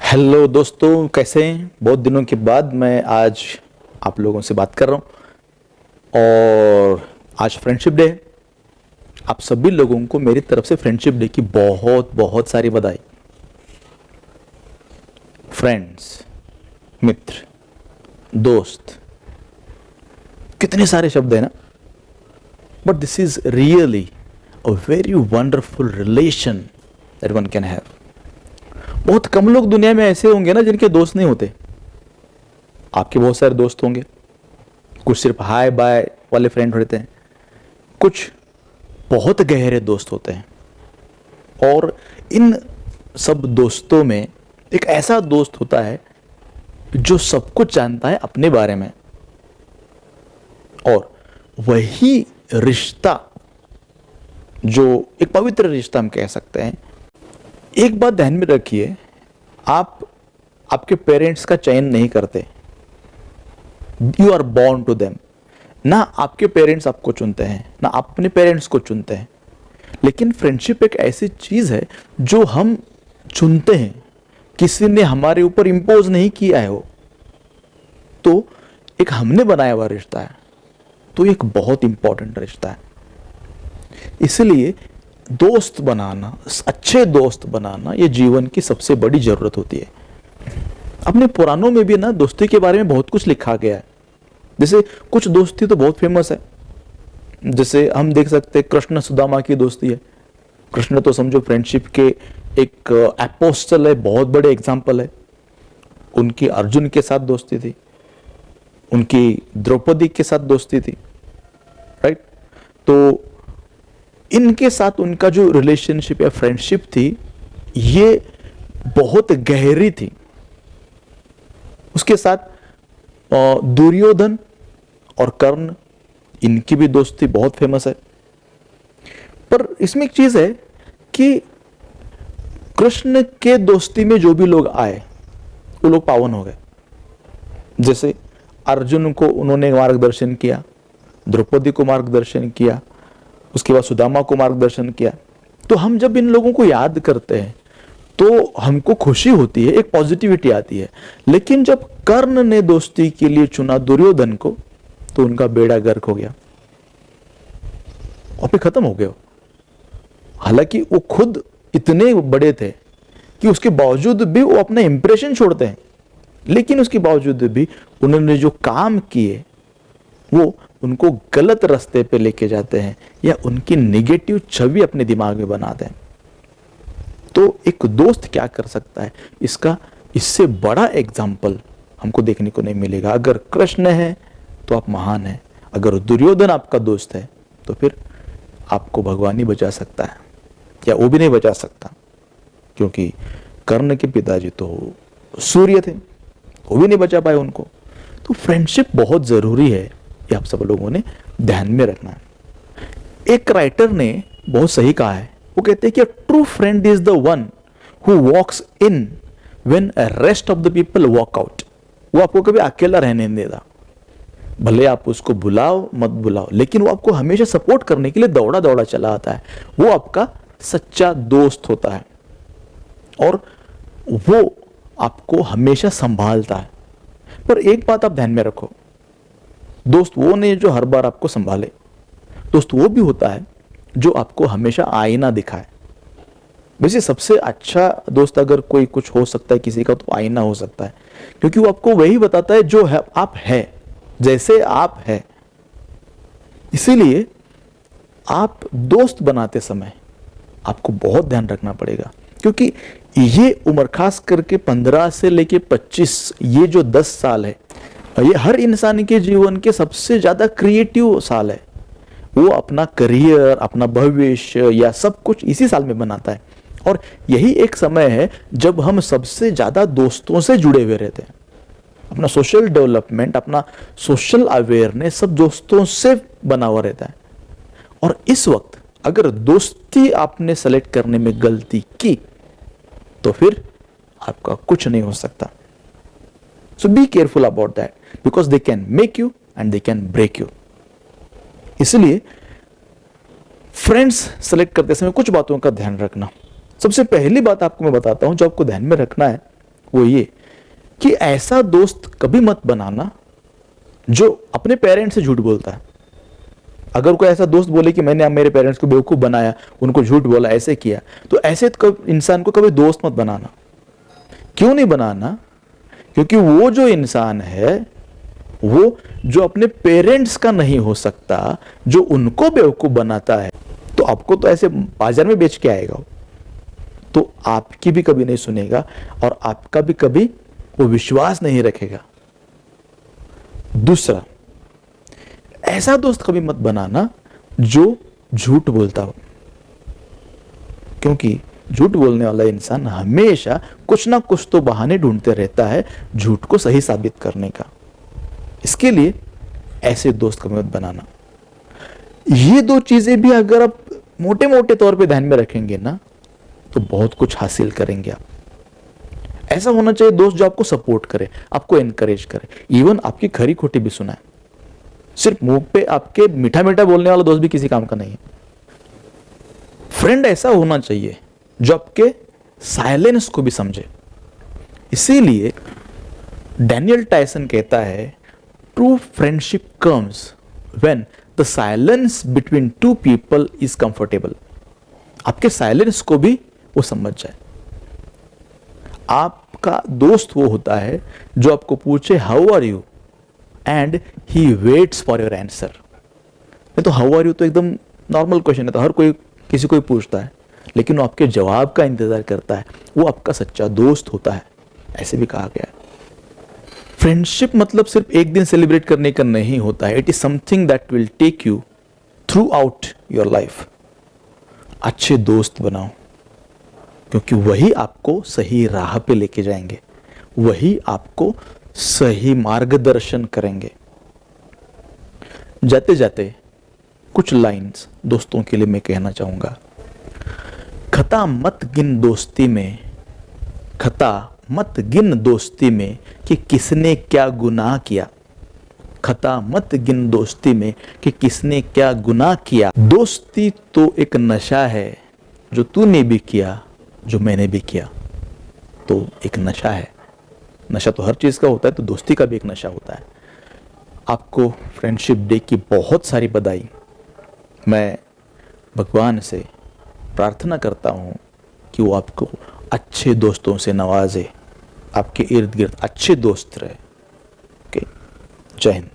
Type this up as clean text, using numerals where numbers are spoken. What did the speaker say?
Hello दोस्तों, कैसे हैं? बहुत दिनों के बाद मैं आज आप लोगों से बात कर रहा हूँ और आज फ्रेंडशिप डे है। आप सभी लोगों को मेरी तरफ से फ्रेंडशिप डे की बहुत बहुत सारी बधाई। फ्रेंड्स, मित्र, दोस्त, कितने सारे शब्द हैं ना, but this is really a very wonderful relation that one can have. बहुत कम लोग दुनिया में ऐसे होंगे ना जिनके दोस्त नहीं होते। आपके बहुत सारे दोस्त होंगे, कुछ सिर्फ हाय बाय वाले फ्रेंड होते हैं, कुछ बहुत गहरे दोस्त होते हैं। और इन सब दोस्तों में एक ऐसा दोस्त होता है जो सब कुछ जानता है अपने बारे में, और वही रिश्ता जो एक पवित्र रिश्ता हम कह सकते हैं। एक बात ध्यान में रखिए, आप आपके पेरेंट्स का चयन नहीं करते, you are born to them. ना आपके पेरेंट्स आपको चुनते हैं, ना आप अपने पेरेंट्स को चुनते हैं। लेकिन फ्रेंडशिप एक ऐसी चीज है जो हम चुनते हैं, किसी ने हमारे ऊपर इंपोज नहीं किया है वो, तो एक हमने बनाया हुआ रिश्ता है, तो एक बहुत इंपॉर्टेंट रिश्ता है। इसलिए दोस्त बनाना, अच्छे दोस्त बनाना, ये जीवन की सबसे बड़ी जरूरत होती है। अपने पुराणों में भी ना दोस्ती के बारे में बहुत कुछ लिखा गया है। जैसे कुछ दोस्ती तो बहुत फेमस है, जैसे हम देख सकते हैं कृष्ण सुदामा की दोस्ती है। कृष्ण तो समझो फ्रेंडशिप के एक एपोस्टल है, बहुत बड़े एग्जाम्पल है। उनकी अर्जुन के साथ दोस्ती थी, उनकी द्रौपदी के साथ दोस्ती थी, राइट। तो इनके साथ उनका जो रिलेशनशिप या फ्रेंडशिप थी, ये बहुत गहरी थी। उसके साथ दुर्योधन और कर्ण, इनकी भी दोस्ती बहुत फेमस है। पर इसमें एक चीज है कि कृष्ण के दोस्ती में जो भी लोग आए वो लोग पावन हो गए। जैसे अर्जुन को उन्होंने मार्गदर्शन किया, द्रौपदी को मार्गदर्शन किया, उसके बाद सुदामा को मार्गदर्शन किया। तो हम जब इन लोगों को याद करते हैं तो हमको खुशी होती है, एक पॉजिटिविटी आती है। लेकिन जब कर्ण ने दोस्ती के लिए चुना दुर्योधन को, तो उनका बेड़ा गर्क हो गया और फिर खत्म हो गया। हालांकि वो खुद इतने बड़े थे कि उसके बावजूद भी वो अपना इंप्रेशन छोड़ते हैं, लेकिन उसके बावजूद भी उन्होंने जो काम किए वो उनको गलत रास्ते पे लेके जाते हैं या उनकी नेगेटिव छवि अपने दिमाग में बनाते हैं। तो एक दोस्त क्या कर सकता है, इससे बड़ा एग्जाम्पल हमको देखने को नहीं मिलेगा। अगर कृष्ण है तो आप महान हैं, अगर दुर्योधन आपका दोस्त है तो फिर आपको भगवान ही बचा सकता है, या वो भी नहीं बचा सकता, क्योंकि कर्ण के पिताजी तो सूर्य थे, वो भी नहीं बचा पाए उनको। तो फ्रेंडशिप बहुत जरूरी है, ये आप सब लोगों ने ध्यान में रखना है। एक राइटर ने बहुत सही कहा है, वो कहते हैं कि true friend is the one who walks in when rest of the people walk out. वो आपको कभी अकेला रहने नहीं देता, भले आप उसको बुलाओ मत बुलाओ, लेकिन वो आपको हमेशा सपोर्ट करने के लिए दौड़ा दौड़ा चला आता है। वो आपका सच्चा दोस्त होता है और वो आपको हमेशा संभालता है। पर एक बात आप ध्यान में रखो, दोस्त वो नहीं जो हर बार आपको संभाले, दोस्त वो भी होता है जो आपको हमेशा आईना दिखाए। वैसे सबसे अच्छा दोस्त अगर कोई कुछ हो सकता है किसी का, तो आईना हो सकता है, क्योंकि वो आपको वही बताता है जो है, आप है, जैसे आप है। इसीलिए आप दोस्त बनाते समय आपको बहुत ध्यान रखना पड़ेगा, क्योंकि ये उम्र खास करके 15 से लेके 25, ये जो 10 साल है, ये हर इंसान के जीवन के सबसे ज्यादा क्रिएटिव साल है। वो अपना करियर, अपना भविष्य या सब कुछ इसी साल में बनाता है। और यही एक समय है जब हम सबसे ज्यादा दोस्तों से जुड़े हुए रहते हैं। अपना सोशल डेवलपमेंट, अपना सोशल अवेयरनेस सब दोस्तों से बना हुआ रहता है। और इस वक्त अगर दोस्ती आपने सेलेक्ट करने में गलती की तो फिर आपका कुछ नहीं हो सकता। So be careful about that, because they can make you and they can break you. इसलिए फ्रेंड्स सेलेक्ट करते समय कुछ बातों का ध्यान रखना। सबसे पहली बात आपको मैं बताता हूं जो आपको ध्यान में रखना है वो ये कि ऐसा दोस्त कभी मत बनाना जो अपने पेरेंट्स से झूठ बोलता है। अगर कोई ऐसा दोस्त बोले कि मैंने मेरे पेरेंट्स को बेवकूफ बनाया, उनको झूठ बोला, ऐसे किया, तो ऐसे इंसान को कभी दोस्त मत बनाना। क्यों नहीं बनाना? क्योंकि वो जो इंसान है वो जो अपने पेरेंट्स का नहीं हो सकता, जो उनको बेवकूफ बनाता है, तो आपको तो ऐसे बाजार में बेच के आएगा, तो आपकी भी कभी नहीं सुनेगा और आपका भी कभी वो विश्वास नहीं रखेगा। दूसरा, ऐसा दोस्त कभी मत बनाना जो झूठ बोलता हो, क्योंकि झूठ बोलने वाला इंसान हमेशा कुछ ना कुछ तो बहाने ढूंढते रहता है झूठ को सही साबित करने का। इसके लिए ऐसे दोस्त कभी मत बनाना। ये दो चीजें भी अगर आप मोटे मोटे तौर पे ध्यान में रखेंगे ना, तो बहुत कुछ हासिल करेंगे आप। ऐसा होना चाहिए दोस्त जो आपको सपोर्ट करे, आपको एनकरेज करे, इवन आपकी खरी खोटी भी सुनाए। सिर्फ मुंह पे आपके मीठा मीठा बोलने वाला दोस्त भी किसी काम का नहीं है। फ्रेंड ऐसा होना चाहिए जो आपके साइलेंस को भी समझे। इसीलिए डैनियल टायसन कहता है, true friendship comes when the silence between two people is comfortable. आपके साइलेंस को भी वो समझ जाए। आपका दोस्त वो होता है जो आपको पूछे how are you and he waits for your answer. नहीं तो हाउ आर यू तो एकदम नॉर्मल क्वेश्चन है, तो हर कोई किसी को ही पूछता है, लेकिन वो आपके जवाब का इंतजार करता है, वो आपका सच्चा दोस्त होता है, ऐसे भी कहा गया है। फ्रेंडशिप मतलब सिर्फ एक दिन सेलिब्रेट करने का नहीं होता है। It is something that will take you throughout your life. अच्छे दोस्त बनाओ, क्योंकि वही आपको सही राह पे लेके जाएंगे, वही आपको सही मार्गदर्शन करेंगे। जाते जाते कुछ लाइंस दोस्तों के लिए मैं कहना चाहूंगा। खता मत गिन दोस्ती में, खता मत गिन दोस्ती में कि किसने क्या गुनाह किया। खता मत गिन दोस्ती में कि किसने क्या गुनाह किया। दोस्ती तो एक नशा है, जो तूने भी किया, जो मैंने भी किया, तो एक नशा है। नशा तो हर चीज का होता है, तो दोस्ती का भी एक नशा होता है। आपको फ्रेंडशिप डे की बहुत सारी बधाई। मैं भगवान से प्रार्थना करता हूँ कि वो आपको अच्छे दोस्तों से नवाजे, आपके इर्द गिर्द अच्छे दोस्त रहे। ओके, जय हिंद।